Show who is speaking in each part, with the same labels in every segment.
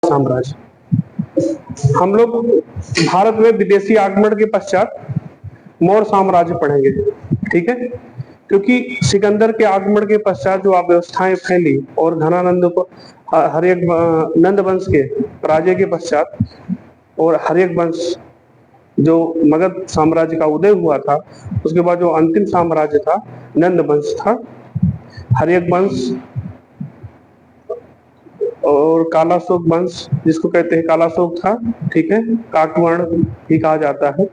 Speaker 1: साम्राज्य। हम लोग भारत में विदेशी आगमन के पश्चात मौर्य साम्राज्य पढ़ेंगे, ठीक है। क्योंकि सिकंदर के आगमन के पश्चात जो अव्यवस्थाएं फैली और घनानंद को हर्यक नंद वंश के पराजय के पश्चात और हर्यक वंश जो मगध साम्राज्य का उदय हुआ था, उसके बाद जो अंतिम साम्राज्य था नंद वंश था। हर्यक वंश और कालाशोक वंश जिसको कहते हैं कालाशोक था, ठीक है, काकवर्ण भी कहा जाता है।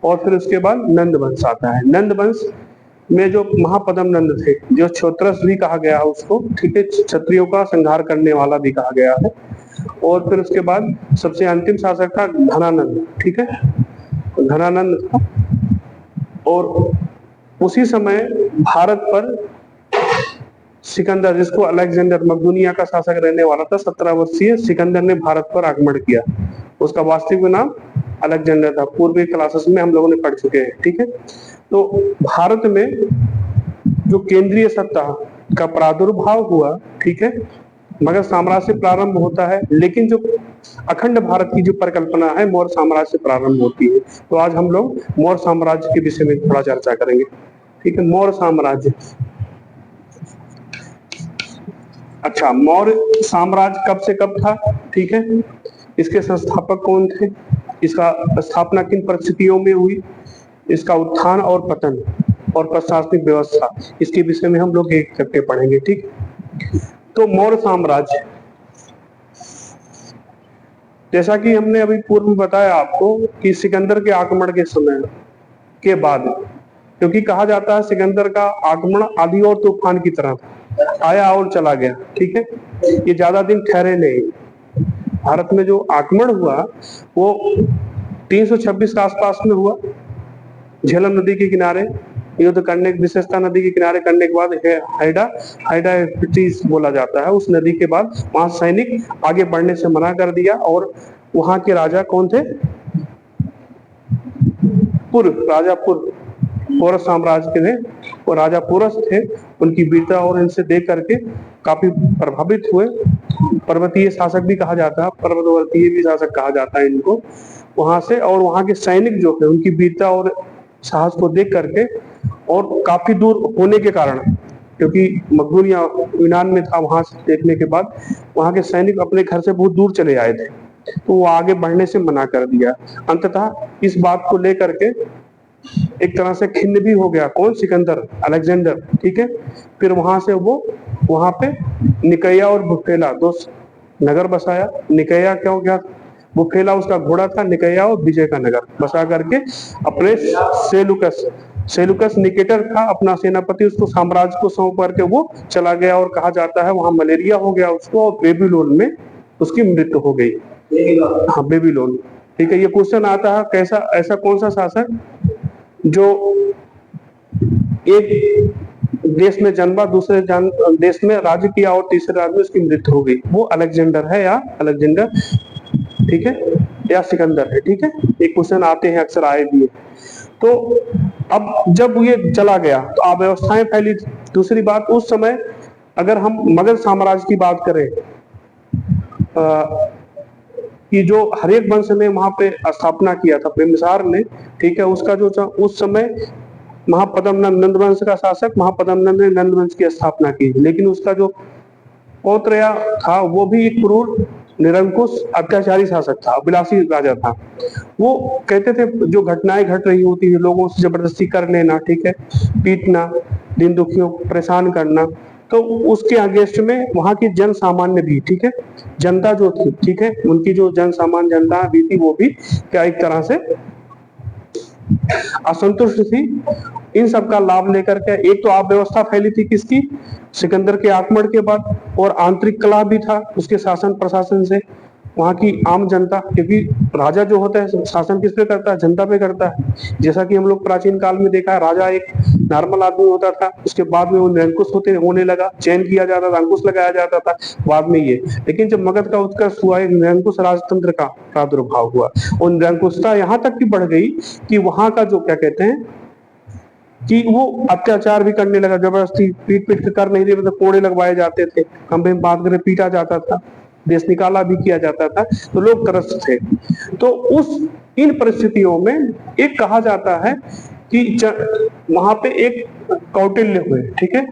Speaker 1: और फिर उसके बाद नंद वंश आता है। नंद वंश में जो महापद्म नंद थे, जो क्षोत्रस भी कहा गया है उसको, ठीक है, क्षत्रियों का संहार करने वाला भी कहा गया है। और फिर उसके बाद सबसे अंतिम शासक था घनानंद, ठीक है, घनानंद था। और उसी समय भारत पर सिकंदर, जिसको अलेक्जेंडर मकदूनिया का शासक रहने वाला था, 17 वर्षीय सिकंदर ने भारत पर आक्रमण किया। उसका वास्तविक नाम अलेक्जेंडर था। पूर्व के क्लासेस में हम लोगों ने पढ़ चुके हैं, ठीक है। तो भारत में जो केंद्रीय सत्ता का प्रादुर्भाव हुआ, ठीक है, मगध साम्राज्य से प्रारंभ होता है, लेकिन जो अखंड भारत की जो परिकल्पना है मौर्य साम्राज्य से प्रारंभ होती है। तो आज हम लोग मौर्य साम्राज्य के विषय में थोड़ा चर्चा करेंगे, ठीक है। मौर्य साम्राज्य, अच्छा, मौर्य साम्राज्य कब से कब था, ठीक है, इसके संस्थापक कौन थे, इसका स्थापना किन परिस्थितियों में हुई, इसका उत्थान और पतन और प्रशासनिक व्यवस्था, इसके विषय में हम लोग एक करके पढ़ेंगे, ठीक। तो मौर्य साम्राज्य, जैसा कि हमने अभी पूर्व में बताया आपको कि सिकंदर के आक्रमण के समय के बाद, क्योंकि कहा जाता है सिकंदर का आक्रमण आंधी और तूफान की तरह था, आया और चला गया, ठीक है, ये ज्यादा दिन ठहरे नहीं। भारत में जो आक्रमण हुआ वो 326 के आसपास में हुआ, झेलम नदी के किनारे युद्ध करने, विशेषता नदी के किनारे करने के बाद हाइडाइटिस बोला जाता है, उस नदी के बाद वहां सैनिक आगे बढ़ने से मना कर दिया। और वहां के राजा कौन थे, राजा पौरस साम्राज्य के थे, वो राजा पौरस थे। उनकी वीरता और इनसे देख करके काफी प्रभावित हुए। पर्वतीय शासक भी कहा जाता है, पर्वतवर्तीय भी शासक कहा जाता है इनको, वहां से। और वहां के सैनिक जो थे उनकी वीरता और साहस को देख करके, और काफी दूर होने के कारण, क्योंकि मकदूनिया यूनान में था, वहां से देखने के बाद वहां के सैनिक अपने घर से बहुत दूर चले आए थे, तो वो आगे बढ़ने से मना कर दिया। अंततः इस बात को लेकर के एक तरह से खिन्न भी हो गया, कौन, सिकंदर, अलेक्जेंडर, ठीक है। फिर वहां से वो वहां पे निकैया और बुफेला दो नगर बसाया। निकैया क्या हो गया, बुफेला उसका घोड़ा था, निकैया और विजय का नगर बसा करके अपने सेलुकस निकेटर था अपना सेनापति, उसको साम्राज्य को सौंप करके वो चला गया। और कहा जाता है वहां मलेरिया हो गया उसको, और बेबीलोन में उसकी मृत्यु हो गई। हाँ, बेबीलोन, ठीक है। ये क्वेश्चन आता है, कैसा, ऐसा कौन सा शासक जो एक देश में जन्मा, दूसरे देश में राज्य किया और तीसरे राज्य में उसकी मृत्यु हो गई, वो अलेक्जेंडर है या अलेक्जेंडर, ठीक है, या सिकंदर है, ठीक है। ये क्वेश्चन आते हैं, अक्सर आए भी है। तो अब जब ये चला गया तो अव्यवस्थाएं फैली। दूसरी बात, उस समय अगर हम मगध साम्राज्य की बात करें, कि जो हर्यक वंश ने वहां पे स्थापना किया था बिंबिसार ने, ठीक है, उसका जो उस समय महापद्म नंद वंश का शासक महापद्म नंद ने नंद वंश की स्थापना की। लेकिन उसका जो पौत्र था वो भी एक क्रूर, निरंकुश, अत्याचारी शासक था, विलासी राजा था। वो कहते थे जो घटनाएं घट रही होती है, लोगों से जबरदस्ती कर लेना, ठीक है, पीटना, दिन दुखियों को परेशान करना, तो उसके अगेंस्ट में वहां की जन सामान्य भी, ठीक है, जनता जो थी, ठीक है, उनकी जो जन सामान्य जनता भी थी, वो भी क्या एक तरह से असंतुष्ट थी। इन सब का लाभ लेकर के एक तो आप व्यवस्था फैली थी किसकी, सिकंदर के आक्रमण के बाद, और आंतरिक कलह भी था उसके शासन प्रशासन से। वहां की आम जनता, क्योंकि राजा जो होता है शासन किस पे करता है, जनता पे करता है। जैसा कि हम लोग प्राचीन काल में देखा है, राजा एक नॉर्मल आदमी होता था, उसके बाद में वो निरंकुश होने लगा, चयन किया जाता था, अंकुश लगाया जाता था बाद में ये। लेकिन जब मगध का उत्कर्ष हुआ, एक निरंकुश राजतंत्र का प्रादुर्भाव हुआ, और निरंकुशता यहाँ तक की बढ़ गई कि वहां का जो क्या कहते हैं कि वो अत्याचार भी करने लगा, जबरदस्ती पीट पीट के कर नहीं रहे, मतलब कोड़े लगवाए जाते थे, खंभे में बांध कर पीटा जाता था। देश निकाला भी किया जाता था, तो लोग त्रस्त थे। तो इन परिस्थितियों में एक कहा जाता है कि वहां पे एक कौटिल्य हुए, ठीक है,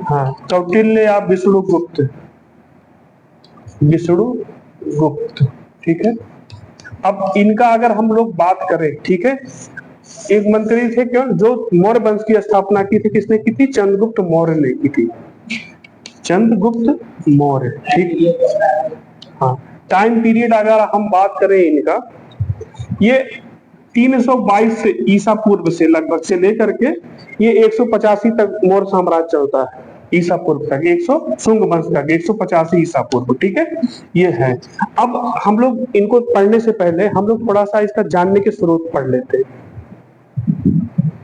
Speaker 1: हाँ, कौटिल्य या विष्णुगुप्त, विष्णुगुप्त, ठीक है। अब इनका अगर हम लोग बात करें, ठीक है, एक मंत्री थे क्यों, जो मौर्य वंश की स्थापना की थी, किसने की थी? चंद्रगुप्त मौर्य ने की थी, चंद्रगुप्त मौर्य, ठीक। हाँ, टाइम पीरियड अगर हम बात करें इनका, ये 322 से ईसा पूर्व से लगभग से लेकर के ये 185 तक मौर्य साम्राज्य चलता है, ईसा पूर्व तक, 100 शुंग वंश तक, 185 ईसा पूर्व, ठीक है, ये है। अब हम लोग इनको पढ़ने से पहले हम लोग थोड़ा सा इसका जानने के स्रोत पढ़ लेते हैं।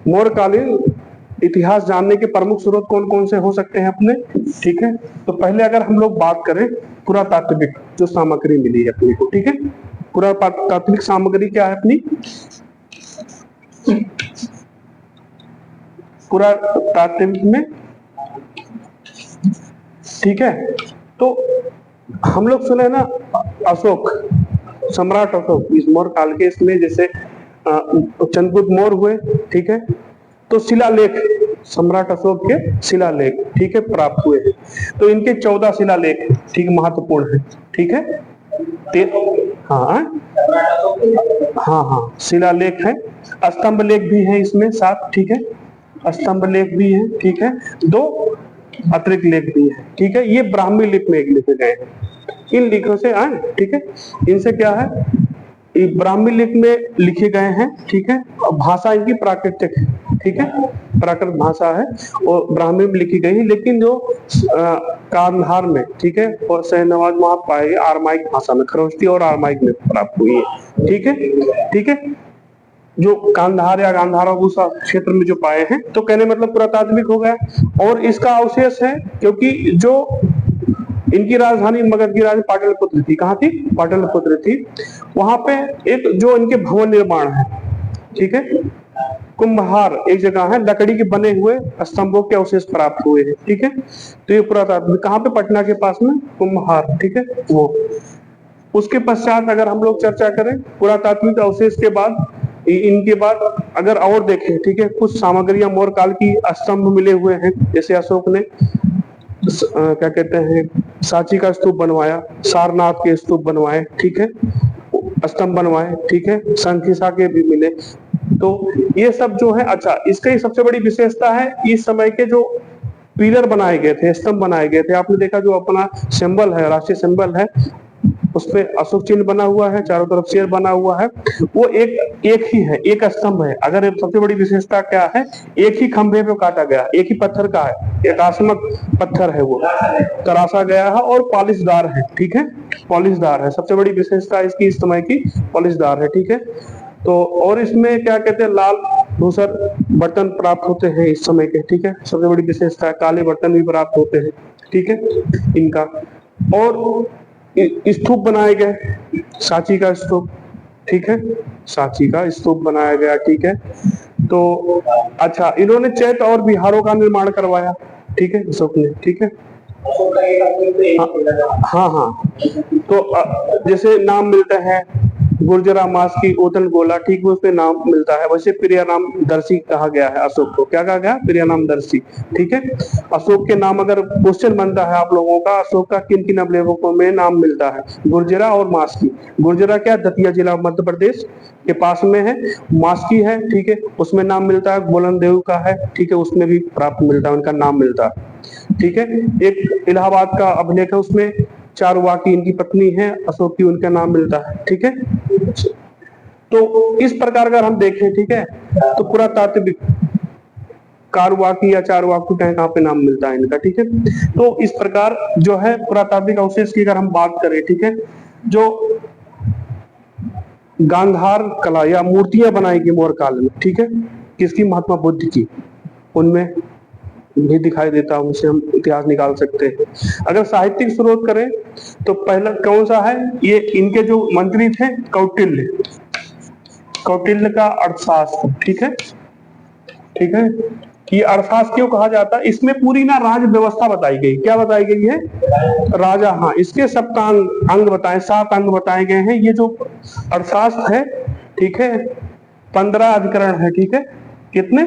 Speaker 1: मौर्यकालीन इतिहास जानने के प्रमुख स्रोत कौन कौन से हो सकते हैं अपने, ठीक है। तो पहले अगर हम लोग बात करें पुरातात्विक जो सामग्री मिली है अपने को, ठीक है, पुरातात्विक सामग्री क्या है अपनी, पुरातात्विक में, ठीक है। तो हम लोग सुने ना अशोक, सम्राट अशोक, इस मौर्य काल के, इसमें जैसे चंद्रगुप्त मौर्य हुए, ठीक है, तो शिलालेख सम्राट अशोक के शिलालेख, ठीक है, प्राप्त हुए हैं। तो इनके 14 शिलालेख, ठीक, महत्वपूर्ण है, ठीक है। हाँ हाँ हाँ, शिलालेख है, स्तंभ लेख भी है इसमें 7, ठीक है, स्तंभ लेख भी है, ठीक है, 2 अतिरिक्त लेख भी है, ठीक है। ये ब्राह्मी लिपि में लिखे गए हैं, इन लिखों से आए, ठीक है, इनसे क्या है, ये ब्राह्मी लिपि में लिखे गए हैं, ठीक है, और भाषा इनकी प्राकृतिक है, ठीक है, प्राकृत भाषा है और ब्राह्मी में लिखी गई है। लेकिन जो कांधार में, ठीक है, और शहनवाज वहां पाए गए आरमाइक भाषा में, खरोष्टी और आरमाइक में प्राप्त हुई है, ठीक है, ठीक है, जो कांधार या गांधार उस क्षेत्र में जो पाए हैं, तो कहने मतलब पुरातात्विक हो गया। और इसका अवशेष है, क्योंकि जो इनकी राजधानी मगध की राजधानी पाटलिपुत्र थी, कहाँ थी? पाटलिपुत्र थी। वहां पे एक जो इनके भवन निर्माण है, ठीक है, कुंभहार एक जगह है, लकड़ी के बने हुए स्तंभों के अवशेष प्राप्त हुए हैं, ठीक है। तो ये पुरातात्विक कहाँ पे? पटना के पास में कुंभहार, ठीक है, वो। उसके पश्चात अगर हम लोग चर्चा करें पुरातात्विक अवशेष के बाद, इनके बाद अगर और देखें, ठीक है, कुछ सामग्रियां मौर्य काल की स्तंभ मिले हुए हैं, जैसे अशोक ने क्या कहते हैं, सांची का स्तूप बनवाया, सारनाथ के स्तूप बनवाए, ठीक है, स्तंभ बनवाए, ठीक है, शंखिसा के भी मिले। तो ये सब जो है, अच्छा, इसकी सबसे बड़ी विशेषता है इस समय के जो पिलर बनाए गए थे, स्तंभ बनाए गए थे, आपने देखा जो अपना सिंबल है, राष्ट्रीय सिंबल है, उसपे अशोक चिन्ह बना हुआ है, चारों तरफ शेर बना हुआ है, वो एक ही है, एक स्तंभ है। अगर सबसे बड़ी विशेषता क्या है, एक ही खंभे पे काटा गया, एक ही पत्थर का है, एकात्मक पत्थर है, वो तराशा गया है और पॉलिशदार है, ठीक है, पॉलिशदार है। सबसे बड़ी विशेषता इसकी इस समय की पॉलिशदार है, ठीक है। तो और इसमें क्या कहते हैं, लाल धूसर बर्तन प्राप्त होते हैं इस समय के, ठीक है, सबसे बड़ी विशेषता है। काले बर्तन भी प्राप्त होते हैं, ठीक है, इनका। और स्तूप बनाए गए, सांची का स्तूप, ठीक है, सांची का स्तूप बनाया गया, ठीक है। तो अच्छा, इन्होंने चैत्य और विहारों का निर्माण करवाया, ठीक है, अशोक ने, ठीक है। हाँ हाँ, तो जैसे नाम मिलता है गुर्जरा, मास्की, ओदल गोला, ठीक, उसमें नाम मिलता है। वैसे प्रियानाम दर्शी कहा गया है अशोक को, क्या कहा गया? प्रियानाम दर्शी, ठीक है। अशोक के नाम अगर क्वेश्चन बनता है आप लोगों का, अशोक का किन किन अवलेखों में नाम मिलता है? गुर्जरा और मास्की। गुर्जरा क्या? दतिया जिला मध्य प्रदेश के पास में है। मास्की है, ठीक है, उसमें नाम मिलता है गोलन देव का है, ठीक है, उसमें भी प्राप्त मिलता है, उनका नाम मिलता है, ठीक है। एक इलाहाबाद का अभिलेख है, उसमें चारुवाकी इनकी पत्नी है अशोक की, उनका नाम मिलता है, ठीक है। तो इस प्रकार अगर हम देखें, ठीक है, तो पुरातात्विक कारवाकी या चारुवाकी कहाँ पे नाम मिलता है इनका, ठीक है। तो इस प्रकार जो है पुरातात्विक अवशेष की अगर हम बात करें, ठीक है, जो गांधार कला या मूर्तियां बनाई गई मौर्य काल में, ठीक है, किसकी? महात्मा बुद्ध की, उनमें भी दिखाई देता है, उनसे हम इतिहास निकाल सकते हैं। अगर साहित्यिक स्रोत करें तो पहला कौन सा है? ये इनके जो मंत्री थे कौटिल्य, कौटिल्य का अर्थशास्त्र, ठीक है, ठीक है, कि अर्थशास्त्र क्यों कहा जाता है, इसमें पूरी ना राज व्यवस्था बताई गई। क्या बताई गई है? राजा, हाँ, इसके सप्तांग अंग बताए, 7 अंग बताए गए हैं। ये जो अर्थशास्त्र है, ठीक है, 15 अधिकरण है, ठीक है। कितने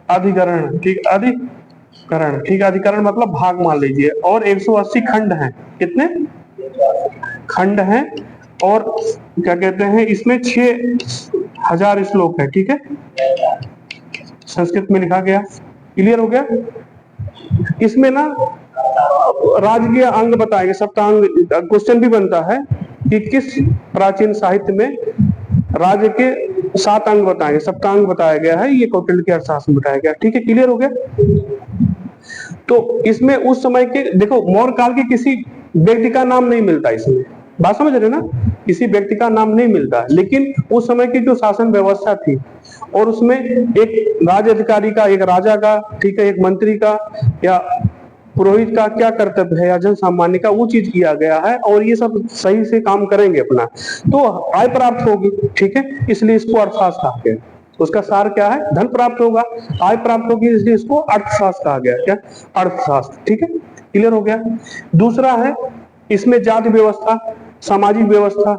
Speaker 1: अधिकरण? ठीक, अधिकरण, ठीक है, अधिकरण मतलब भाग मान लीजिए। और 180 खंड हैं। कितने खंड हैं? और क्या कहते हैं, इसमें 6000 श्लोक है, ठीक है, संस्कृत में लिखा गया। क्लियर हो गया? इसमें ना राजकीय अंग बताए गए, सप्तांग। क्वेश्चन भी बनता है कि किस प्राचीन साहित्य में राज्य के 7 अंग बताए गए, सप्तांग बताया गया है। ये कौटिल्य के अर्थशास्त्र में बताया गया, ठीक है। क्लियर हो गया? तो इसमें उस समय के, देखो, मौर्य काल के किसी व्यक्ति का नाम नहीं मिलता इसमें, बात समझ रहे ना, किसी व्यक्ति का नाम नहीं मिलता। लेकिन उस समय की जो शासन व्यवस्था थी, और उसमें एक राज्य अधिकारी का, एक राजा का, ठीक है, एक मंत्री का या पुरोहित का क्या कर्तव्य है, या जन सामान्य का, वो चीज किया गया है। और ये सब सही से काम करेंगे अपना, तो आय प्राप्त होगी, ठीक है। इसलिए इसको अर्थशास्त्र कहा गया। उसका सार क्या है? धन प्राप्त होगा, आय प्राप्त होगी, इसलिए इसको अर्थशास्त्र कहा गया। क्या? अर्थशास्त्र, ठीक है। क्लियर हो गया? दूसरा है, इसमें जाति व्यवस्था, सामाजिक व्यवस्था,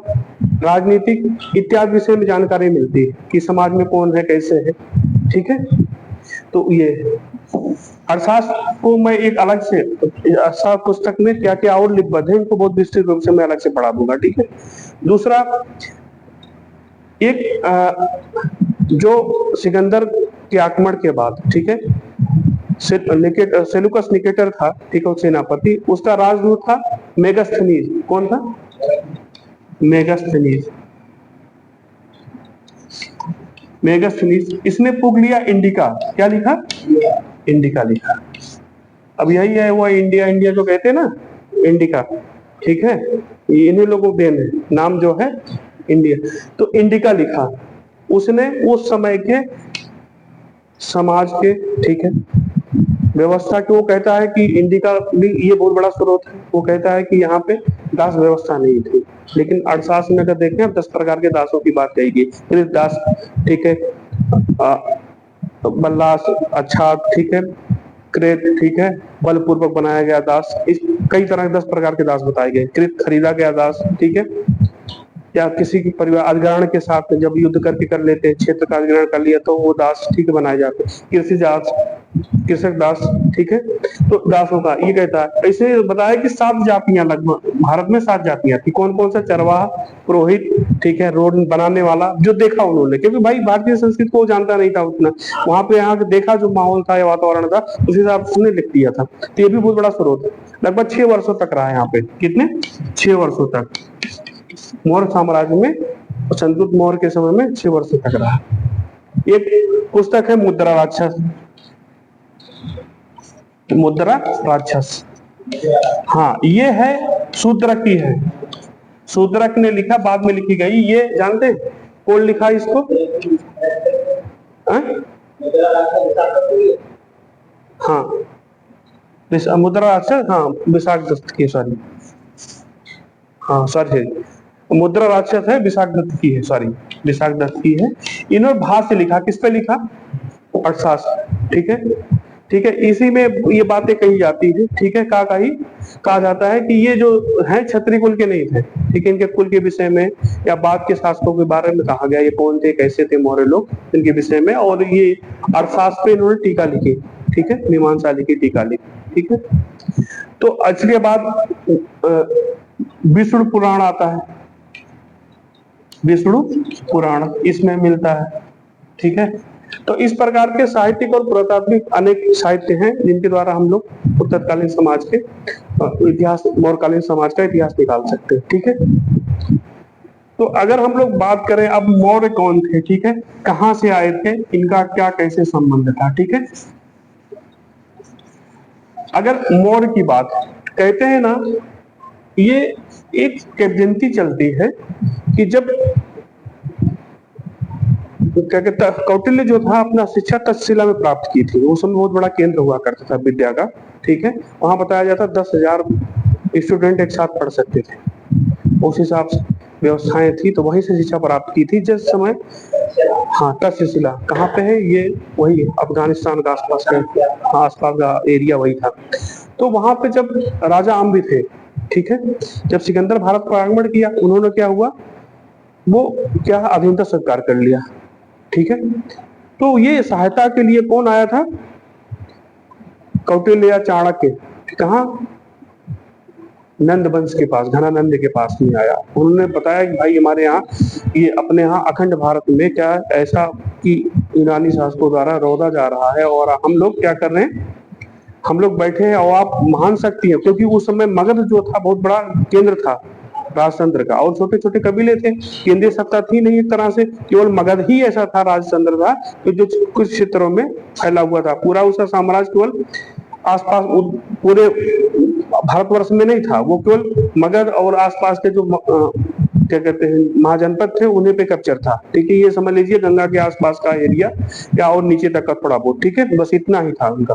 Speaker 1: राजनीतिक इत्यादि विषय में जानकारी मिलती है कि समाज में कौन है, कैसे है, ठीक है। तो ये अर्थशास्त्र को मैं एक अलग से पुस्तक में क्या क्या और लिखबद्ध है, इनको बहुत विस्तृत रूप से मैं अलग से पढ़ा दूंगा, ठीक है। दूसरा, एक जो सिकंदर के आक्रमण के बाद, ठीक है, सेलुकस निकेटर था, ठीक है, सेनापति, उसका राजदूत था मेगास्थनीज। कौन था? मेगास्थनीज। मेगास्थनीज, इसने पुगलिया इंडिका, क्या लिखा? इंडिका लिखा। अब यही है वो इंडिया, इंडिया जो कहते हैं ना, इंडिका, ठीक है, ये इन्हीं लोगों को देन है, नाम जो है इंडिया। तो इंडिका लिखा उसने, उस समय के समाज के, ठीक है, व्यवस्था को। वो कहता है कि इंडिका भी ये बहुत बड़ा स्रोत है। वो कहता है कि यहाँ पे दास व्यवस्था नहीं थी, लेकिन अर्थशास्त्र में अगर देखें 10 प्रकार के दासों की बात कही गई। दास, ठीक है, बल्लास, अच्छा, ठीक है, कृत, ठीक है, बलपूर्वक बनाया गया दास। इस कई तरह के 10 प्रकार के दास बताए गए। कृत, खरीदा गया दास, ठीक है, या किसी की परिवार अधिग्रहण के साथ जब युद्ध करके कर लेते हैं, क्षेत्र का अधिग्रहण कर लिया, तो वो दास, ठीक है, बनाए जाते हैं। कृषि दास, कृषक दास, ठीक है। तो दासों का ये कहता है, ऐसे बताया कि 7 जातियां, लगभग भारत में 7 जातियां थी। कौन कौन सा? चरवाहा, पुरोहित, ठीक है, रोड बनाने वाला, जो देखा उन्होंने, क्योंकि भाई भारतीय संस्कृति को जानता नहीं था उतना, वहां पे यहाँ देखा जो माहौल था या वातावरण था, उस हिसाब से उन्हें लिख दिया था। तो ये भी बहुत बड़ा स्रोत है। लगभग 6 वर्षों तक रहा यहाँ पे। कितने? 6 वर्षों तक मौर्य साम्राज्य में, चंद्रगुप्त मौर्य के समय में 6 वर्षों तक रहा। एक पुस्तक है मुद्रा राक्षस। मुद्रा राक्षस, हाँ, ये है शूद्रक की है। शूद्रक ने लिखा, बाद में लिखी गई। ये जानते कौन लिखा इसको? हाँ, मुद्रा राक्षस, हाँ, विशाख दत्त की, सॉरी, हाँ सॉरी, मुद्रा राक्षस है, विशाख दत्त की है, सॉरी, विशाख दत्त की है। इन्होंने भाष्य लिखा। किस पे लिखा? अर्थशास्त्र, ठीक है, ठीक है। इसी में ये बातें कही जाती है, ठीक है। कहा जाता है कि ये जो है क्षत्रिय कुल के नहीं थे, ठीक है, इनके कुल के विषय में या बाद के शासकों के बारे में कहा गया, ये कौन थे, कैसे थे मौर्य लोग, इनके विषय में। और ये अर्थशास्त्र पे इन्होंने टीका लिखी, ठीक है, मीमांसा लिखी, टीका लिखी, ठीक है। तो इसके बाद विष्णु पुराण आता है। विष्णु पुराण इसमें मिलता है, ठीक है। तो इस प्रकार के साहित्यिक और पुरातात्विक अनेक साहित्य हैं जिनके द्वारा हम लोग उत्तरकालीन समाज के इतिहास, मौर्यकालीन समाज का इतिहास निकाल सकते हैं, ठीक है। तो अगर हम लोग बात करें अब मौर्य कौन थे, ठीक है, कहां से आए थे, इनका क्या कैसे संबंध था, ठीक है। अगर मौर्य की बात कहते हैं ना, ये एक किंवदंती चलती है कि जब क्या कहता, कौटिल्य जो था अपना शिक्षा तक्षशिला में प्राप्त की थी। उस समय बहुत बड़ा केंद्र हुआ करता था विद्या का, ठीक है। वहां बताया जाता 10,000 स्टूडेंट एक साथ पढ़ सकते थे। उस हिसाब से व्यवस्थाएं थी, तो वहीं से शिक्षा प्राप्त की थी। जिस समय हाँ, तक्षशिला कहाँ पे है ये? वही अफगानिस्तान का आसपास का एरिया वही था। तो वहां पे जब राजा आम भी थे, ठीक है, जब सिकंदर भारत पर आक्रमण किया, उन्होंने क्या हुआ, वो क्या अधीनता स्वीकार कर लिया, ठीक है। तो ये सहायता के लिए कौन आया था? कौटिल्य या चाणक्य, कहाँ? नंद वंश के पास, घनानंद के पास नहीं आया। उन्होंने बताया कि भाई हमारे यहाँ, ये अपने यहाँ अखंड भारत में क्या ऐसा कि यूनानी शासकों द्वारा रौदा जा रहा है और हम लोग क्या कर रहे हैं, हम लोग बैठे हैं और आप महान शक्ति है, क्योंकि उस समय मगध जो था बहुत बड़ा केंद्र था राजतंत्र का, और छोटे छोटे कबीले थे, केंद्रीय सत्ता थी नहीं एक तरह से, केवल मगध ही ऐसा था राजतंत्र था तो जो कुछ क्षेत्रों में फैला हुआ था। पूरा उसका साम्राज्य केवल आसपास पूरे भारतवर्ष में नहीं था, वो केवल मगध और आसपास के जो क्या कहते हैं महाजनपद थे उन्हीं पे कैप्चर था, ठीक है। ये समझ लीजिए गंगा के आसपास का एरिया या और नीचे तक का थोड़ा बहुत, ठीक है, बस इतना ही था उनका।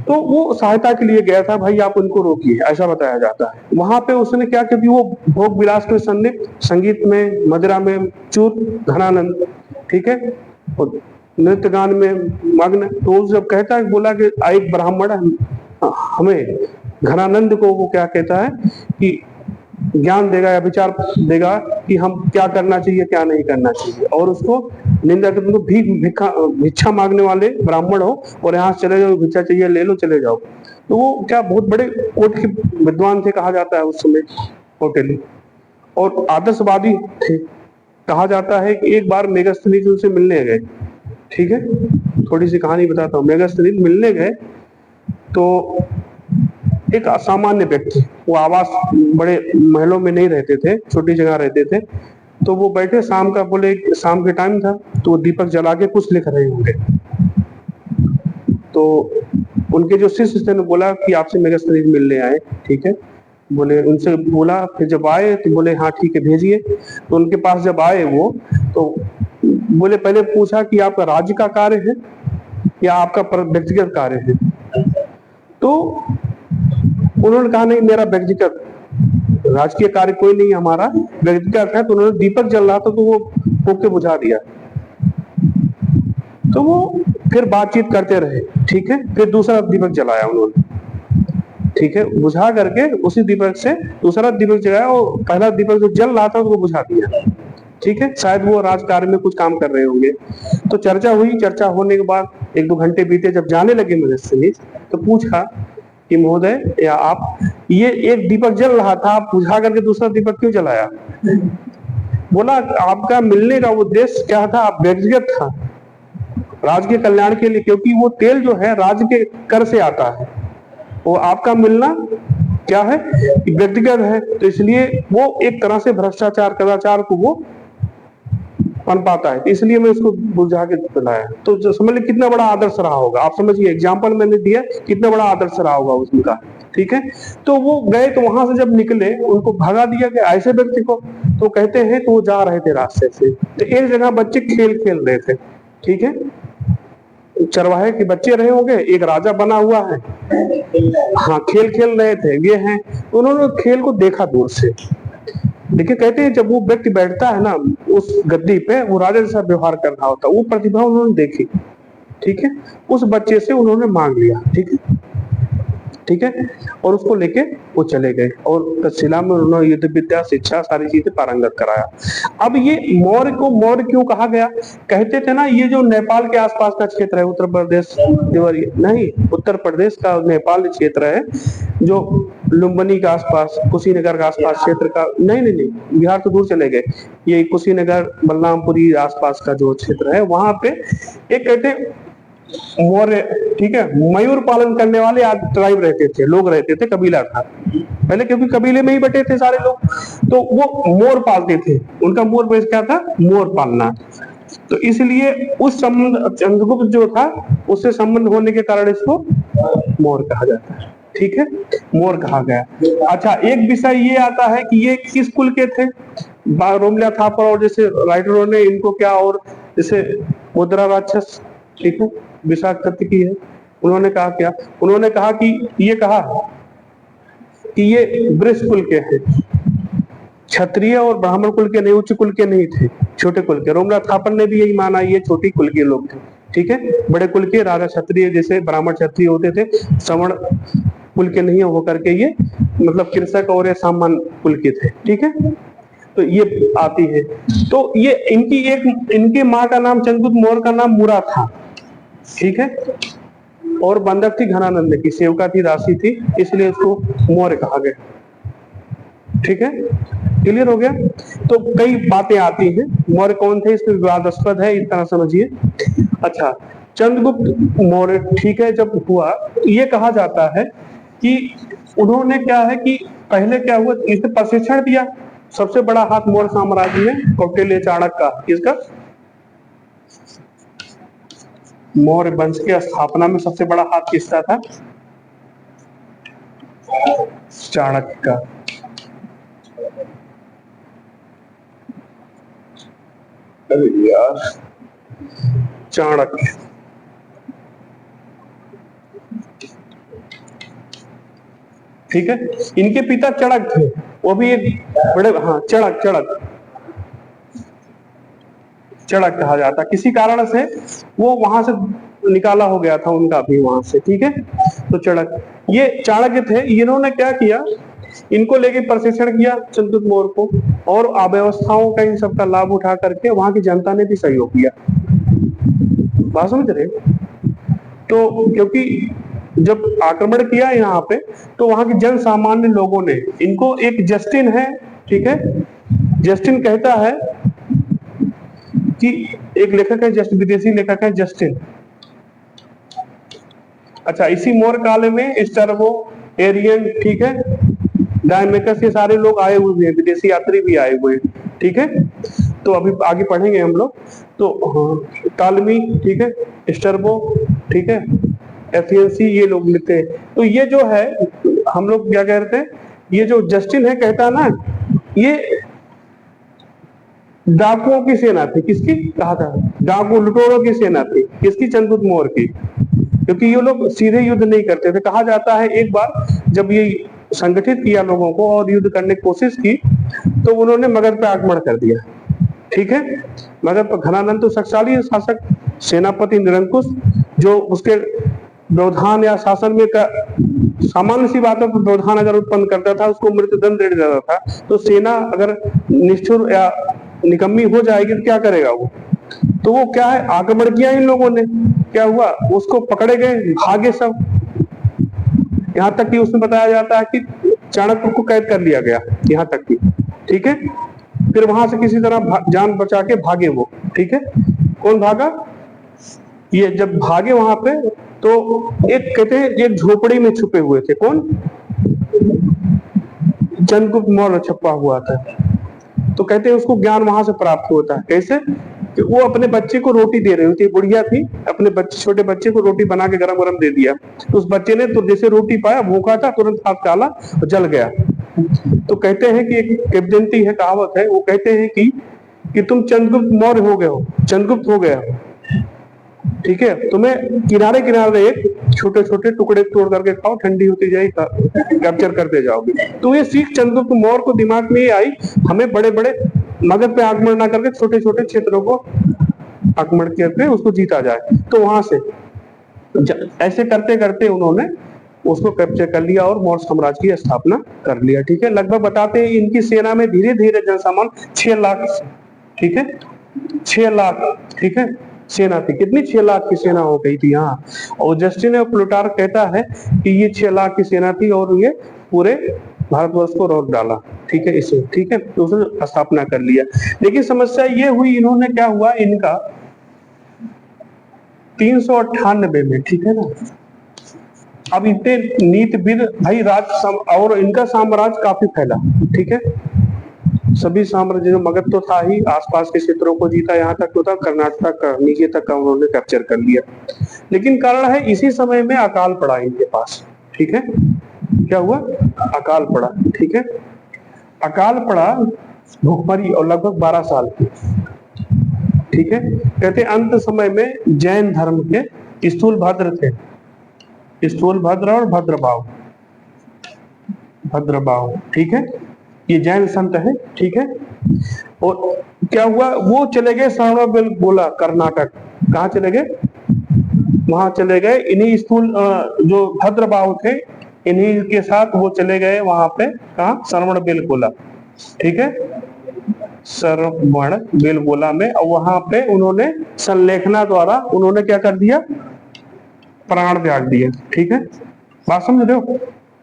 Speaker 1: तो वो सहायता के लिए गया था, भाई आप उनको रोकिए, ऐसा बताया जाता है। वहां पे उसने क्या, क्योंकि वो भोग विलास के सन्निध, संगीत में, मदिरा में चूर, घनानंद, ठीक है, और नृत्य गान में मग्न। तो जब कहता है, बोला कि एक ब्राह्मण हमें, घनानंद को वो क्या कहता है कि ज्ञान देगा या विचार देगा कि हम क्या करना चाहिए क्या नहीं करना चाहिए, और उसको निंदा करते, उनको भिक्षा मांगने वाले ब्राह्मण हो और यहाँ चले जाओ, भिक्षा चाहिए ले लो चले जाओ। तो वो क्या बहुत बड़े कोट के विद्वान थे कहा जाता है उस समय कौटिल्य, और आदर्शवादी थे। कहा जाता है कि एक बार मेगस्थनीज उनसे मिलने गए, ठीक है, थोड़ी सी कहानी बताता हूँ। मेगस्थनीज मिलने गए तो एक असामान्य व्यक्ति, वो आवास बड़े महलों में नहीं रहते थे, छोटी जगह रहते थे, तो वो बैठे शाम का, बोले शाम के टाइम था तो वो दीपक जला के कुछ लिख रहे होंगे। तो उनके जो शिष्य थे ने बोला कि आपसे मेगस्थनीज मिलने आए, ठीक है, बोले उनसे बोला, फिर जब आए तो बोले हाँ ठीक है भेजिए। तो उनके पास जब आए वो, तो बोले पहले पूछा कि आपका राज्य का कार्य है या आपका व्यक्तिगत कार्य है? तो उन्होंने कहा नहीं, मेरा व्यक्तिगत, राजकीय कार्य कोई नहीं हमारा, व्यक्तिगत है। तो उन्होंने, दीपक जल रहा था तो वो फूंक के बुझा दिया। तो वो फिर बातचीत करते रहे, ठीक है, फिर दूसरा दीपक जलाया उन्होंने, ठीक है, बुझा करके उसी दीपक से दूसरा दीपक जलाया, और पहला दीपक जो जल रहा था उसको बुझा दिया, ठीक है। शायद वो राजकार्य में कुछ काम कर रहे होंगे। तो चर्चा हुई, चर्चा होने के बाद 1-2 घंटे बीते, जब जाने लगे मेगस्थनीज तो पूछा कि महोदय या आप, ये एक दीपक जल रहा था, आप बुझा करके दूसरा दीपक क्यों जलाया? बोला आपका मिलने का उद्देश्य क्या था? आप व्यक्तिगत था, राज्य के कल्याण के लिए, क्योंकि वो तेल जो है राज्य के कर से आता है, वो आपका मिलना क्या है, व्यक्तिगत है, तो इसलिए वो एक तरह से भ्रष्टाचार, कदाचार को वो पाता है, इसलिए मैं उसको बुझा के जलाया। तो जो समझ लीजिए कितना बड़ा आदर्श रहा होगा, आप समझिए, एग्जाम्पल मैंने दिया, कितना बड़ा आदर्श रहा होगा उसका, ठीक है। तो वो गए, तो वहां से जब निकले उनको भगा दिया गया ऐसे व्यक्ति को। तो कहते हैं तो वो जा रहे थे रास्ते से, तो एक जगह बच्चे खेल खेल रहे थे, ठीक है, चरवाहे के बच्चे रहे होंगे, एक राजा बना हुआ है, हाँ खेल खेल रहे थे ये हैं। उन्होंने खेल को देखा दूर से। देखिए कहते हैं जब वो व्यक्ति बैठता है ना उस गद्दी पे, वो राजा जैसा व्यवहार कर रहा होता है, वो प्रतिभा उन्होंने देखी, ठीक है, उस बच्चे से उन्होंने मांग लिया, ठीक है, ठीक है, और उसको लेके वो चले गए, और तक्षशिला में उन्होंने युद्ध विद्या, शिक्षा, सारी चीजें पारंगत कराया। अब ये मौर्य को मौर्य क्यों कहा गया? कहते थे ना, ये जो नेपाल के आसपास का क्षेत्र है, उत्तर प्रदेश नहीं, उत्तर प्रदेश का नेपाल क्षेत्र है, जो लुम्बिनी के आसपास, कुशीनगर के आसपास क्षेत्र का, नहीं, बिहार तो दूर चले गए, ये कुशीनगर, बलरामपुरी आसपास का जो क्षेत्र है, वहां पे एक कहते मौर्य, ठीक है, मयूर पालन करने वाले आज ट्राइब रहते थे, लोग रहते थे, कबीला था पहले, क्योंकि कबीले में ही बटे थे सारे लोग, तो वो मोर पालते थे, उनका मोर बेस क्या था, मोर पालना। तो इसलिए उस संबंध, चंद्रगुप्त जो था उससे संबंध होने के कारण इसको मोर कहा जाता है, ठीक है, मोर कहा गया। अच्छा, एक विषय ये आता है कि ये किस कुल के थे, रोमलिया थापर और जैसे राइटरों ने इनको क्या, और जैसे मुद्रा राक्षस, ठीक है, विशाखदत्त की है, उन्होंने कहा क्या, उन्होंने कहा कि ये कहा कि ये वृष कुल के हैं, क्षत्रिय और ब्राह्मण कुल के नहीं, उच्च कुल के नहीं थे, छोटे कुल के। रोमनाथ थापर ने भी यही माना, ये छोटी कुल के लोग थे, ठीक है। बड़े कुल के राजा क्षत्रिय जैसे ब्राह्मण क्षत्रिय होते थे, सवर्ण कुल के नहीं होकर के ये मतलब कृषक और ये सामान्य कुल के थे, ठीक है। तो ये आती है। तो ये इनकी माँ का नाम चंद्रगुप्त मौर्य का नाम मुरा था, ठीक है। और बंधक थी घनानंद की, सेवका थी, दासी थी, इसलिए इसको मौर्य कहा गया, ठीक है। क्लियर हो गया। तो कई बातें आती हैं, मौर्य कौन थे इसमें विवादास्पद है, इस तरह समझिए। अच्छा, चंद्रगुप्त मौर्य, ठीक है, जब हुआ ये कहा जाता है कि उन्होंने क्या है कि पहले क्या हुआ, इसने प्रशिक्षण दिया। सबसे बड़ा हाथ मौर्य साम्राज्य में कौटिल्य चाणक्य का, किसका, मौर्य वंश की स्थापना में सबसे बड़ा हाथ किसका था, चाणक्य का। अरे यार, चाणक्य, ठीक है। इनके पिता चड़क थे, वो भी एक बड़े, हाँ, चड़क कहा जाता, किसी कारण से वो वहां से निकाला हो गया था उनका भी वहां से, ठीक है। तो चड़क, ये चाणक्य थे। इन्होंने क्या किया, इनको लेके प्रशिक्षण किया चंद्रगुप्त मौर्य को, और अव्यवस्थाओं का इन सबका लाभ उठा करके वहां की जनता ने भी सहयोग किया। बात समझ रहे। तो क्योंकि जब आक्रमण किया यहाँ पे, तो वहां के जन सामान्य लोगों ने इनको, एक जस्टिन है, ठीक है, जस्टिन कहता है कि एक लेखक है, विदेशी लेखक है जस्टिन। अच्छा, इसी मौर्य काल में स्टर्बो, एरियन, ठीक है, डायमेकस, ये सारे लोग आए हुए हैं, विदेशी यात्री भी आए हुए हैं, ठीक है। तो अभी आगे पढ़ेंगे हम लोग। तो हाँ, टालमी, ठीक है, स्टर्बो, ठीक है, एफियंसी, ये लोग लिखते हैं। तो ये जो है, हम लोग क्या कहते हैं, ये जो जस्टिन है कहता है ना, ये डाकुओं की सेना थी, किसकी कहा था, डाकू लुटेरों की सेना थी, किसकी, चंद्रगुप्त मौर्य की। क्योंकि ये लोग सीधे युद्ध नहीं करते थे। कहा जाता है एक बार जब ये संगठित किया लोगों को और युद्ध करने की कोशिश की, तो उन्होंने मगध पे आक्रमण कर दिया, ठीक है। मगध पर घनानंद तो शक्तिशाली शासक, सेनापति निरंकुश, जो उसके व्यवधान या शासन में सामान्य सी बातों पर व्यवधान अगर उत्पन्न करता था, उसको मृत्युदंड दे देता था। तो सेना अगर निष्ठुर या निकम्मी हो जाएगी तो क्या करेगा वो, तो वो क्या है, आक्रमण किया इन लोगों ने, क्या हुआ, उसको पकड़े गए, भागे सब। यहाँ तक कि उसमें बताया जाता है कि चाणक्य को कैद कर लिया गया, यहाँ तक कि, ठीक है। फिर वहां से किसी तरह जान बचा के भागे वो, ठीक है। कौन भागा, ये जब भागे वहां पे, तो एक कहते हैं एक झोपड़ी में छुपे हुए थे, कौन, चंद्रगुप्त मौर्य छुपा हुआ था। तो कहते हैं उसको ज्ञान वहां से प्राप्त होता है, कैसे, कि वो अपने बच्चे को रोटी दे रही थी, बुढ़िया थी, अपने बच्चे, छोटे बच्चे को रोटी बना के गरम गरम दे दिया। तो उस बच्चे ने तो जैसे रोटी पाया, भूखा था, तुरंत हाथ डाला और जल गया। तो कहते हैं कि एक किंवदंती है, कहावत है, वो कहते हैं कि तुम चंद्रगुप्त मौर्य हो गए हो, चंद्रगुप्त हो गया हो, ठीक है। तुम्हें किनारे किनारे एक छोटे छोटे टुकड़े तोड़ करके खाओ, ठंडी होती जाएगी, कैप्चर करते जाओगे। तो ये सीख चंद्रगुप्त मौर्य को दिमाग में ये आई, हमें बड़े बड़े मगध पे आक्रमण ना करके छोटे छोटे क्षेत्रों को आक्रमण करके उसको जीता जाए। तो वहां से ऐसे करते करते उन्होंने उसको कैप्चर कर लिया और मौर्य साम्राज्य की स्थापना कर लिया, ठीक है। लगभग बताते हैं इनकी सेना में धीरे धीरे जनसामान 6 लाख, ठीक है, 6 लाख, ठीक है, सेना थी। कितनी, 6 लाख की सेना हो गई थी यहाँ। और जस्टिन ऑफ प्लूटार्क कहता है कि ये 6 लाख की सेना थी और ये पूरे भारतवर्ष को रोक डाला, ठीक है, इसे, ठीक है, तो उसने स्थापना कर लिया। लेकिन समस्या ये हुई, इन्होंने क्या हुआ, इनका 398 में, ठीक है ना, अब इतने नीतिविद भाई और इनका साम्राज्य काफी फैला, ठीक है। सभी साम्राज्य, मगध तो था ही, आसपास के क्षेत्रों को जीता, यहाँ तक तो था, कर्नाटक तक, नीचे तक का उन्होंने कैप्चर कर लिया। लेकिन कारण है इसी समय में अकाल पड़ा इनके पास, ठीक है। क्या हुआ, अकाल पड़ा, ठीक है। अकाल पड़ा, भूखमरी, और लगभग 12 साल की, ठीक है। कहते अंत समय में जैन धर्म के स्थूलभद्र थे, स्थूलभद्र और भद्रभाव, ठीक है, ये जैन संत है, ठीक है। और क्या हुआ, वो चले गए श्रवणबेलगोला कर्नाटक। कहाँ चले गए, वहां चले गए। इन्हीं स्थूल जो भद्रबाहु थे, इन्हीं के साथ वो चले गए वहां पे, कहा, श्रवणबेलगोला, ठीक है, श्रवणबेलगोला में। और वहां पे उन्होंने संलेखना द्वारा उन्होंने क्या कर दिया, प्राण त्याग दिया, ठीक है, बात समझ रहे हो,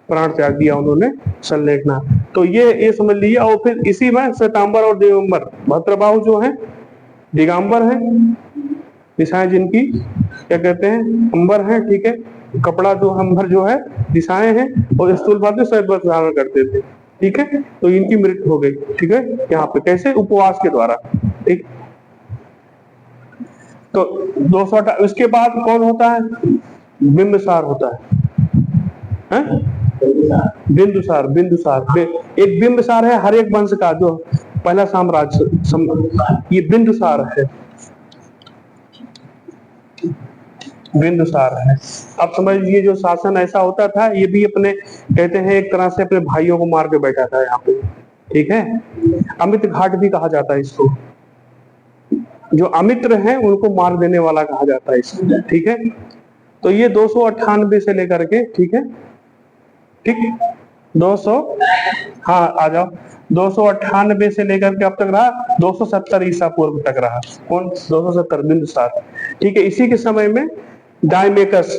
Speaker 1: प्राण त्याग दिया उन्होंने संलेखना। तो ये समझ लीजिए। और फिर इसी में श्वेतांबर और दिगंबर, भद्रबाहु जो है दिगंबर है, दिशाएं जिनकी क्या कहते हैं, अंबर है, ठीक है, कपड़ा जो अंबर जो है दिशाएं हैं, और स्थूलपाद श्वेत वस्त्र धारण करते थे, ठीक है। तो इनकी मृत्यु हो गई, ठीक है, यहाँ पे कैसे, उपवास के द्वारा, ठीक। तो 208। उसके बाद कौन होता है, बिंबिसार होता है? बिंदुसार, एक बिंबिसार है हर एक वंश का, जो पहला साम्राज्य ये बिंदुसार है, बिंदुसार है। अब समझ लीजिए जो शासन ऐसा होता था, ये भी अपने कहते हैं एक तरह से अपने भाइयों को मार के बैठा था यहाँ पे, ठीक है। अमित घाट भी कहा जाता है इसको, जो अमित्र हैं उनको मार देने वाला कहा जाता है इसको, ठीक है। तो ये 298 से लेकर के, ठीक है, ठीक, 200, हाँ आ जाओ, 298 से लेकर के अब तक रहा 270 ईसा पूर्व तक रहा। कौन, 270 बिंदुसार, ठीक है। इसी के समय में डायमेकस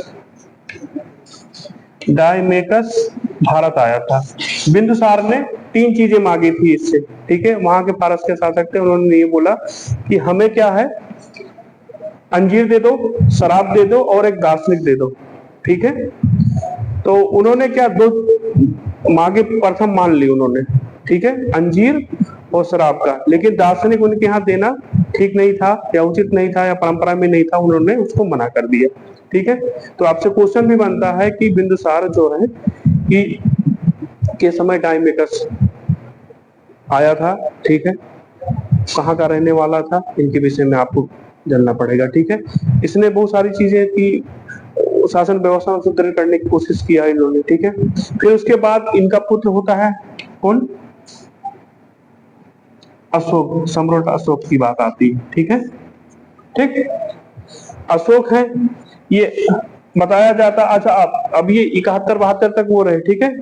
Speaker 1: भारत आया था। बिंदुसार ने 3 चीजें मांगी थी इससे, ठीक है। वहां के फारस के शासक थे, उन्होंने ये बोला कि हमें क्या है, अंजीर दे दो, शराब दे दो और एक दार्शनिक दे दो, ठीक है। तो उन्होंने क्या 2 मांगे प्रथम मान ली उन्होंने, ठीक है, अंजीर और शराब का। लेकिन दार्शनिक उनके यहाँ देना ठीक नहीं था, या उचित नहीं था, या परंपरा में नहीं था, उन्होंने उसको मना कर दिया, ठीक है। तो आपसे क्वेश्चन भी बनता है कि बिंदुसार जो है कि के समय डायमेकस आया था, ठीक है, कहाँ का रहने वाला था, इनके विषय में आपको जानना पड़ेगा, ठीक है। इसने बहुत सारी चीजें की, शासन व्यवस्था को सुदृढ़ करने की कोशिश किया इन्होंने, ठीक है। फिर उसके बाद इनका पुत्र होता है कौन, अशोक, सम्राट अशोक की बात आती है, ठीक है, ठीक। अशोक है, ये बताया जाता, अच्छा अब ये 71-72 तक वो रहे, ठीक है।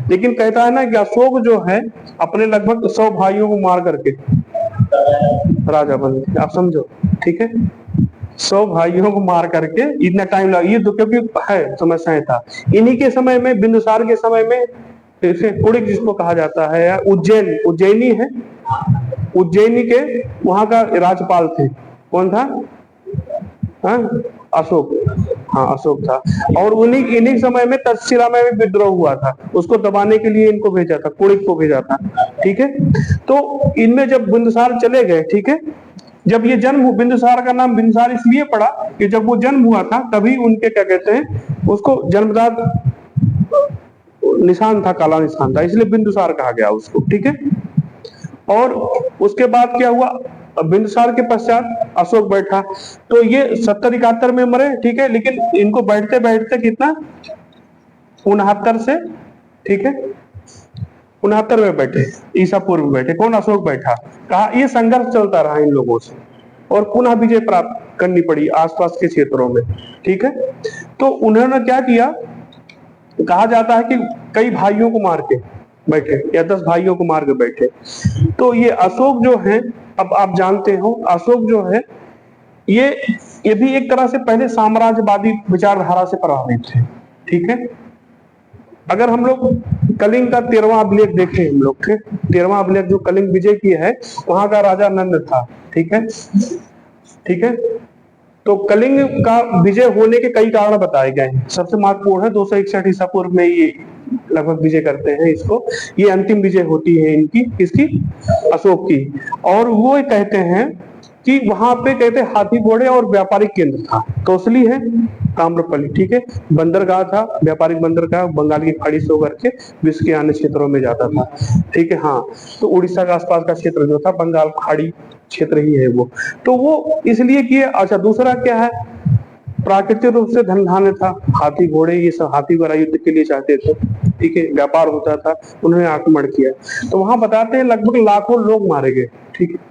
Speaker 1: लेकिन कहता है ना कि अशोक जो है अपने लगभग 100 भाइयों को मार करके राजा बने, आप समझो, ठीक है। 100 भाइयों को मार करके इतना टाइम लगा, ये तो क्योंकि है समस्याएं था। इन्हीं के समय में, बिंदुसार के समय में, जैसे कुड़िक जिसको कहा जाता है, या उज्जैनी है, उज्जैनी के वहां का राज्यपाल थे, कौन था, हाँ, अशोक, हाँ अशोक था। और इन्हीं समय में तक्षशिला में भी विद्रोह हुआ था, उसको दबाने के लिए इनको भेजा था, कुड़िक को भेजा था, ठीक है। तो इनमें जब बिंदुसार चले गए, ठीक है, जब ये जन्म, बिंदुसार का नाम बिंदुसार इसलिए पड़ा कि जब वो जन्म हुआ था तभी उनके क्या कहते हैं, उसको जन्मदात निशान था, काला निशान था, इसलिए बिंदुसार कहा गया उसको, ठीक है। और उसके बाद क्या हुआ, बिंदुसार के पश्चात अशोक बैठा। तो ये 70-71 में मरे, ठीक है। लेकिन इनको बैठते बैठते कितना, 69 से, ठीक है, 69 में बैठे, ईसा पूर्व में बैठे, कौन, अशोक बैठा। कहा ये संघर्ष चलता रहा इन लोगों से, और पुनः विजय प्राप्त करनी पड़ी आसपास के क्षेत्रों में, ठीक है। तो उन्होंने क्या किया, कहा जाता है कि कई भाइयों को मार के बैठे, या 10 भाइयों को मार के बैठे। तो ये अशोक जो है, अब आप जानते हो अशोक जो है, ये भी एक तरह से पहले साम्राज्यवादी विचारधारा से प्रभावित थे, ठीक है। अगर हम लोग कलिंग का 13वां अभिलेख देखें, हम लोग 13वां अभिलेख जो कलिंग विजय की है, वहां का राजा नंद था, ठीक है, ठीक है। तो कलिंग का विजय होने के कई कारण बताए गए हैं। सबसे महत्वपूर्ण है 261 ईसा पूर्व में ये लगभग विजय करते हैं इसको, ये अंतिम विजय होती है इनकी, किसकी, अशोक की। और वो कहते हैं कि वहां पे कहते हैं हाथी घोड़े और व्यापारिक केंद्र था, तोसली है, ताम्रपल्ली, ठीक है, बंदरगाह था, व्यापारिक बंदरगाह, बंगाल की खाड़ी से होकर के विश्व के अन्य क्षेत्रों में जाता था, ठीक है। हाँ, तो उड़ीसा का आसपास का क्षेत्र जो था, बंगाल खाड़ी क्षेत्र ही है वो, तो वो इसलिए किए। अच्छा, दूसरा क्या है, प्राकृतिक रूप से धन धान्य था, हाथी घोड़े ये सब, हाथी वगैरह युद्ध के लिए चाहते थे, ठीक है, व्यापार होता था, उन्होंने आक्रमण किया। तो वहां बताते हैं लगभग लाखों लोग मारे गए, ठीक है,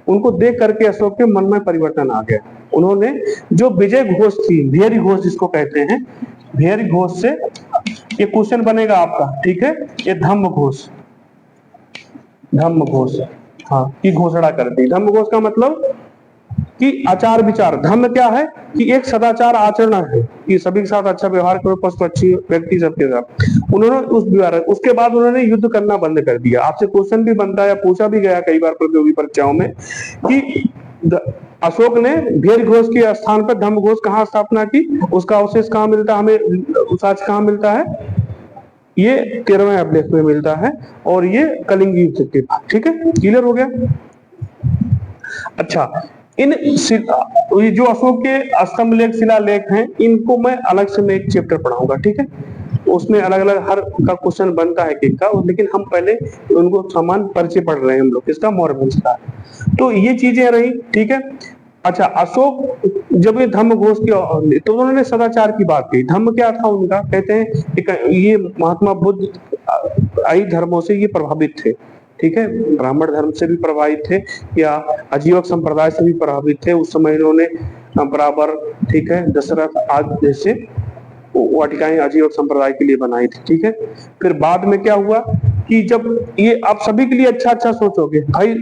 Speaker 1: उनको देख करके अशोक के मन में परिवर्तन आ गया। उन्होंने जो विजय घोष थी, भैरी घोष जिसको कहते हैं, भैरी घोष से ये क्वेश्चन बनेगा आपका, ठीक है, ये धम्म घोष, धम्म घोष, हाँ, की घोषणा कर दी। धम्म घोष का मतलब कि आचार विचार, धम्म क्या है कि एक सदाचार आचरण है कि सभी के साथ अच्छा व्यवहार करो, पशु पक्षी व्यक्ति सबके साथ। उन्होंने उसके बाद उन्होंने युद्ध करना बंद कर दिया। आपसे क्वेश्चन भी बनता है, पूछा भी गया कई बार प्रतियोगी परीक्षाओं में कि अशोक ने भैरी घोष के स्थान पर धम्म घोष कहाँ स्थापना की, उसका अवशेष कहाँ मिलता है हमें, साक्ष्य कहाँ मिलता है, ये 13वें अभिलेख में मिलता है और ये कलिंग युद्ध के बाद। ठीक है, क्लियर हो गया। अच्छा, ये जो अशोक के स्तंभ लेख, शिला लेख हैं, इनको मैं अलग से मैं एक चैप्टर पढ़ाऊंगा, ठीक है, उसमें अलग अलग हर का क्वेश्चन बनता है एक का, लेकिन हम पहले उनको समान परिचय पढ़ रहे हैं हम लोग, इसका मौर्य वंश का। तो ये चीजें रही, ठीक है। अच्छा, अशोक जब ये धम्म घोष की, तो उन्होंने सदाचार की बात की। धम्म क्या था उनका, कहते हैं ये महात्मा बुद्ध आई धर्मों से ये प्रभावित थे, ठीक है, ब्राह्मण धर्म से भी प्रभावित थे या आजीवक संप्रदाय से भी प्रभावित थे। उस समय इन्होंने बराबर, ठीक है, दशरथ आदि जैसे वाटिकाएं आजीवक संप्रदाय के लिए बनाई थी, ठीक है। फिर बाद में क्या हुआ कि जब ये आप सभी के लिए अच्छा अच्छा सोचोगे, भाई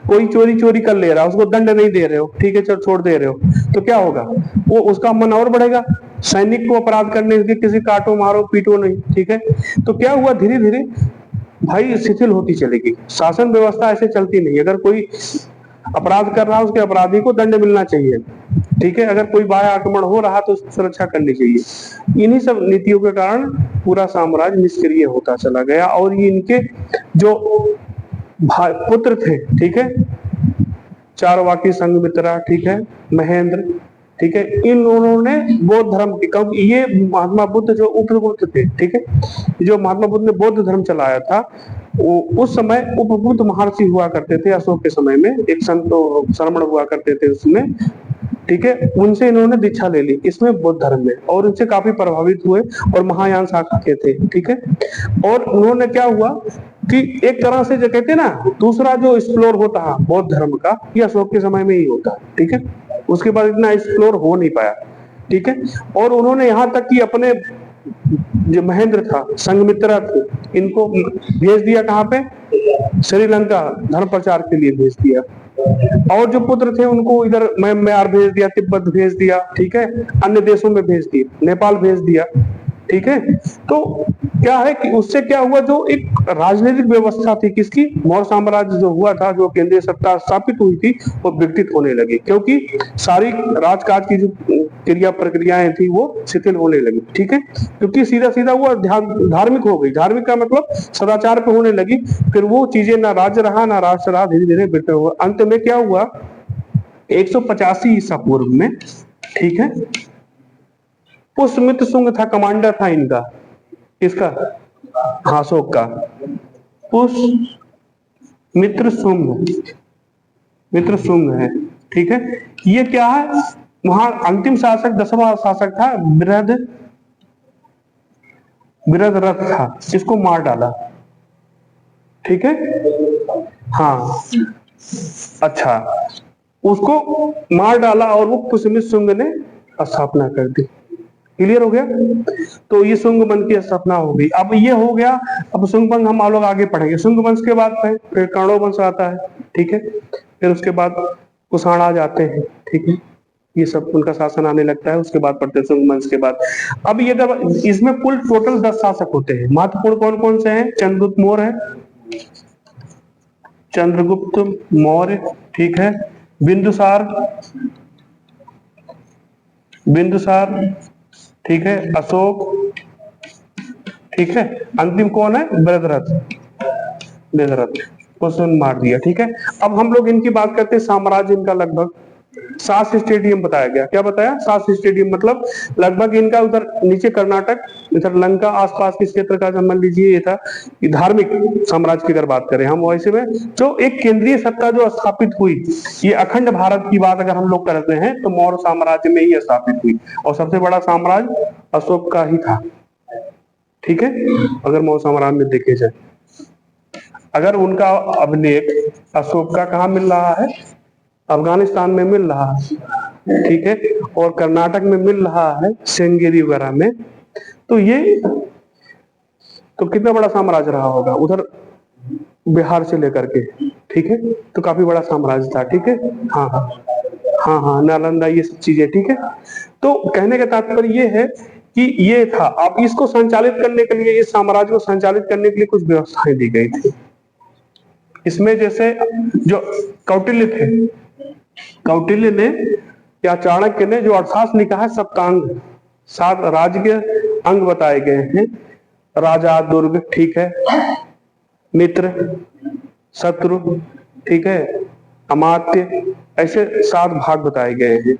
Speaker 1: कोई चोरी चोरी कर ले रहा है, उसको दंड नहीं दे रहे हो, ठीक है, चल छोड़ दे रहे हो, तो क्या होगा, वो उसका मन और बढ़ेगा, सैनिक को अपराध करने के, किसी काटो मारो पीटो नहीं, ठीक है। तो क्या हुआ, धीरे धीरे भाई शिथिल होती चलेगी, शासन व्यवस्था ऐसे चलती नहीं। अगर कोई अपराध कर रहा है, उसके अपराधी को दंड मिलना चाहिए, ठीक है, अगर कोई बाह्य आक्रमण हो रहा तो उसकी सुरक्षा करनी चाहिए। इन्हीं सब नीतियों के कारण पूरा साम्राज्य निष्क्रिय होता चला गया। और ये इनके जो पुत्र थे, ठीक है, चारवाकी, संघमित्रा, ठीक है, महेंद्र, ठीक है, इन लोगों ने बौद्ध धर्म, क्योंकि ये महात्मा बुद्ध जो उपगुप्त थे, ठीक है, जो महात्मा बुद्ध ने बौद्ध धर्म चलाया था, वो उस समय उपगुप्त महर्षि हुआ करते थे। अशोक के समय में एक संत श्रमण हुआ करते थे उसमें, ठीक है, उनसे इन्होंने दीक्षा ले ली इसमें, बौद्ध धर्म में, और उनसे काफी प्रभावित हुए और महायान शाखा के थे, ठीक है। और उन्होंने क्या हुआ कि एक तरह से जो कहते हैं ना, दूसरा जो एक्सप्लोर होता है बौद्ध धर्म का, ये अशोक के समय में ही होता है, ठीक है, उसके बाद इतना एक्सप्लोर हो नहीं पाया, ठीक है। और उन्होंने यहाँ तक कि अपने जो महेंद्र था, संघमित्रा थे, इनको भेज दिया कहाँ पे, श्रीलंका, धर्म प्रचार के लिए भेज दिया। और जो पुत्र थे उनको इधर म्यांमार भेज दिया, तिब्बत भेज दिया, ठीक है, अन्य देशों में भेज दिया, नेपाल भेज दिया, ठीक है। तो क्या है कि उससे क्या हुआ, जो एक राजनीतिक व्यवस्था थी किसकी, मौर्य साम्राज्य जो हुआ था, जो केंद्रीय सत्ता स्थापित हुई थी, वो विकसित होने लगी, क्योंकि सारी राजकाज की जो क्रिया प्रक्रियाएं थी वो शिथिल होने लगी, ठीक है, क्योंकि सीधा सीधा वो धार्मिक हो गई। धार्मिक का मतलब सदाचार पे होने लगी, फिर वो चीजें ना राज्य रहा ना राष्ट्र रहा, धीरे धीरे बिखर हुआ। अंत में क्या हुआ, 185 ईसा पूर्व में, ठीक है, पुष्यमित्र शुंग था, कमांडर था इनका, इसका, हाँ, अशोक का, पुष्यमित्र शुंग, मित्र शुंग है, ठीक है। ये क्या है, वहां अंतिम शासक, 10वां शासक था, बृहद्रथ था, इसको मार डाला, ठीक है, हाँ, अच्छा, उसको मार डाला और वो पुष्यमित्र शुंग ने स्थापना कर दी। क्लियर हो गया। तो ये शुंग वंश की स्थापना हो गई। अब ये हो गया, अब शुंग वंश हम लोग आगे पढ़ेंगे। शुंग वंश के बाद फिर कर्ण वंश आता है, ठीक है, फिर उसके बाद कुषाण आ जाते हैं, ठीक है, ये सब उनका शासन आने लगता है। उसके बाद पढ़ते हैं शुंग वंश के बाद। अब ये जब इसमें कुल टोटल 10 शासक होते हैं। महत्वपूर्ण कौन कौन से हैं, चंद्रगुप्त मौर्य है, चंद्रगुप्त मौर्य, ठीक है, बिंदुसार, ठीक है, अशोक, ठीक है, अंतिम कौन है, बृहद्रथ को मार दिया, ठीक है। अब हम लोग इनकी बात करते हैं। साम्राज्य इनका लगभग 7 स्टेडियम बताया गया। क्या बताया, 7 स्टेडियम, मतलब लगभग इनका उधर नीचे कर्नाटक, इधर लंका, आसपास के क्षेत्र का समझ लीजिए ये था। कि धार्मिक साम्राज्य की अगर बात करें हम, वैसे में जो एक केंद्रीय सत्ता जो स्थापित हुई, ये अखंड भारत की बात अगर हम लोग करते हैं तो मौर्य साम्राज्य में ही स्थापित हुई, और सबसे बड़ा साम्राज्य अशोक का ही था, ठीक है, अगर मौर्य साम्राज्य में देखे जाए। अगर उनका अभिलेख अशोक का कहाँ मिल रहा है, अफगानिस्तान में मिल रहा है, ठीक है, और कर्नाटक में मिल रहा है श्रृंगेरी वगैरह में। तो ये तो कितना बड़ा साम्राज्य रहा होगा उधर बिहार से लेकर के, ठीक है, तो काफी बड़ा साम्राज्य था, ठीक है। हाँ हाँ हाँ हाँ, नालंदा, ये सब चीजें, ठीक है। तो कहने का तात्पर्य ये है कि ये था, अब इसको संचालित करने के लिए, इस साम्राज्य को संचालित करने के लिए कुछ व्यवस्थाएं दी गई थी। इसमें जैसे जो कौटिल्य थे, कौटिल्य ने या चाणक्य ने जो अर्थशास्त्र लिखा है, सप्तांग, 7 राज्य के अंग बताए गए हैं। राजा, दुर्ग, ठीक है, मित्र, शत्रु, ठीक है, अमात्य, ऐसे 7 भाग बताए गए हैं।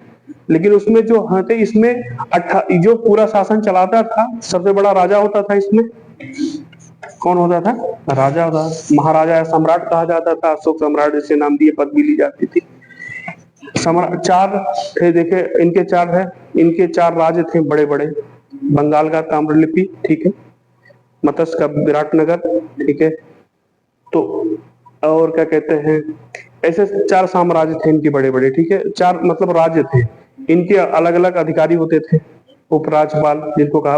Speaker 1: लेकिन उसमें जो थे, इसमें जो पूरा शासन चलाता था, सबसे बड़ा राजा होता था। इसमें कौन होता था? राजा होता, महाराजा या सम्राट कहा जाता था। अशोक सम्राट जैसे नाम दिए पदवी ली जाती थी। सम्राट 4 थे, देखे इनके 4 है, इनके 4 राज्य थे बड़े बड़े। बंगाल का ताम्रलिपि, ठीक है, मत्स्य का विराटनगर, ठीक है, तो और क्या कहते हैं, ऐसे 4 साम्राज्य थे इनके बड़े बड़े, ठीक है, 4 मतलब राज्य थे। इनके अलग अलग अधिकारी होते थे, उपराज्यपाल जिनको कहा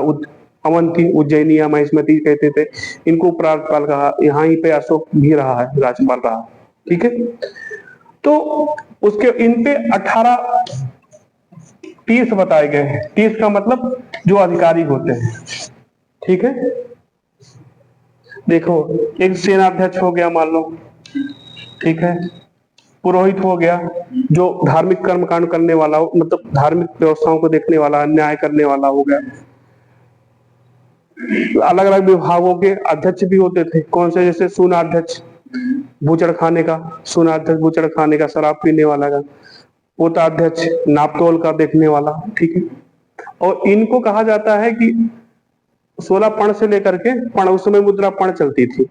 Speaker 1: अवंती, उज्जैनिया, महिष्मती कहते थे, इनको उपराज्यपाल कहा। यहाँ ही पे अशोक भी रहा है, राज्यपाल रहा, ठीक है। तो उसके इन पे 18 तीर्थ बताए गए हैं। तीर्थ का मतलब जो अधिकारी होते हैं, ठीक है। देखो, एक सेनाध्यक्ष हो गया मान लो, ठीक है, पुरोहित हो गया जो धार्मिक कर्म कांड करने वाला हो, मतलब धार्मिक व्यवस्थाओं को देखने वाला, न्याय करने वाला हो गया। अलग अलग विभागों के अध्यक्ष भी होते थे। कौन से? जैसे सूनाध्यक्ष, बूचड़ खाने का, सूनाध्यक्ष बूचड़ खाने का, शराब पीने वाला का। पोताध्यक्ष, नापतोल का देखने वाला, ठीक है। और इनको कहा जाता है कि 16 पण से लेकर के, पण उस समय मुद्रा पण चलती थी,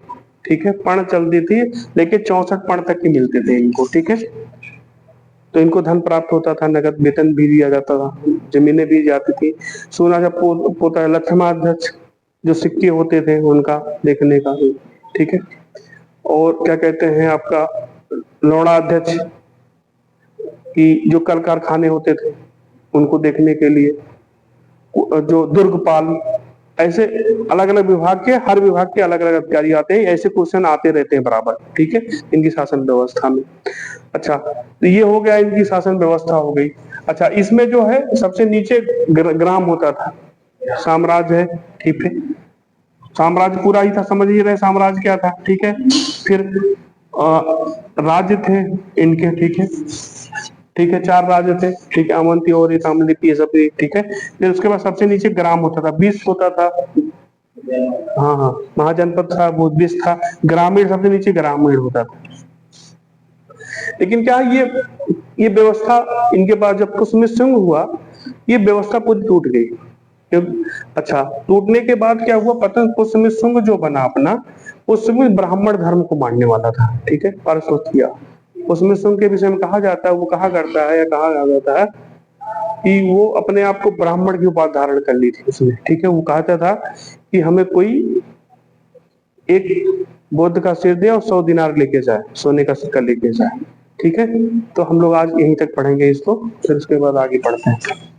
Speaker 1: ठीक है, पण चलती थी, लेकिन 64 पण तक की मिलते थे इनको, ठीक है। तो इनको धन प्राप्त होता था, नगद वेतन भी दिया जाता था, जमीनें दी जाती थी। सोना जब पोता लक्षमाध्यक्ष, जो सिक्के होते थे उनका देखने का, ठीक है। और क्या कहते हैं आपका लौणाध्यक्ष, कि जो कल कारखाने होते थे उनको देखने के लिए। जो दुर्गपाल, ऐसे अलग अलग विभाग के, हर विभाग के अलग अलग अधिकारी आते हैं। ऐसे क्वेश्चन आते रहते हैं बराबर, ठीक है, इनकी शासन व्यवस्था में। अच्छा, तो ये हो गया, इनकी शासन व्यवस्था हो गई। अच्छा, इसमें जो है सबसे नीचे ग्राम होता था, साम्राज्य है, ठीक है, साम्राज्य पूरा ही था, समझ ही रहे साम्राज्य क्या था, ठीक है। फिर राज्य थे इनके, ठीक है, ठीक है, 4 राज्य थे, ठीक है, अवंती और ताम्रलिप्ति, ये सब, ठीक है। फिर उसके बाद सबसे नीचे ग्राम होता था, 20 होता था। हाँ हाँ, महाजनपद था, वो 20 था। ग्रामीण सबसे नीचे ग्रामीण होता था। लेकिन क्या ये व्यवस्था इनके पास जब कुसुम संघ हुआ, ये व्यवस्था पूरी टूट गई। अच्छा, टूटने के बाद क्या हुआ, पतन कुसुम संघ जो बना अपना, उसमें ब्राह्मण धर्म को मानने वाला था, ठीक है, पारसोत किया। उसमें संघ के विषय में कहा जाता है, वो कहा करता है या कहा जाता है कि वो अपने आप को ब्राह्मण की उपाधि धारण कर ली थी उसने, ठीक है। वो कहता था कि हमें कोई एक बौद्ध का सिर दे और 100 दिनार लेके जाए, सोने का सिक्का लेके जाए, ठीक है। तो हम लोग आज यहीं तक पढ़ेंगे इसको, फिर उसके बाद आगे पढ़ते हैं।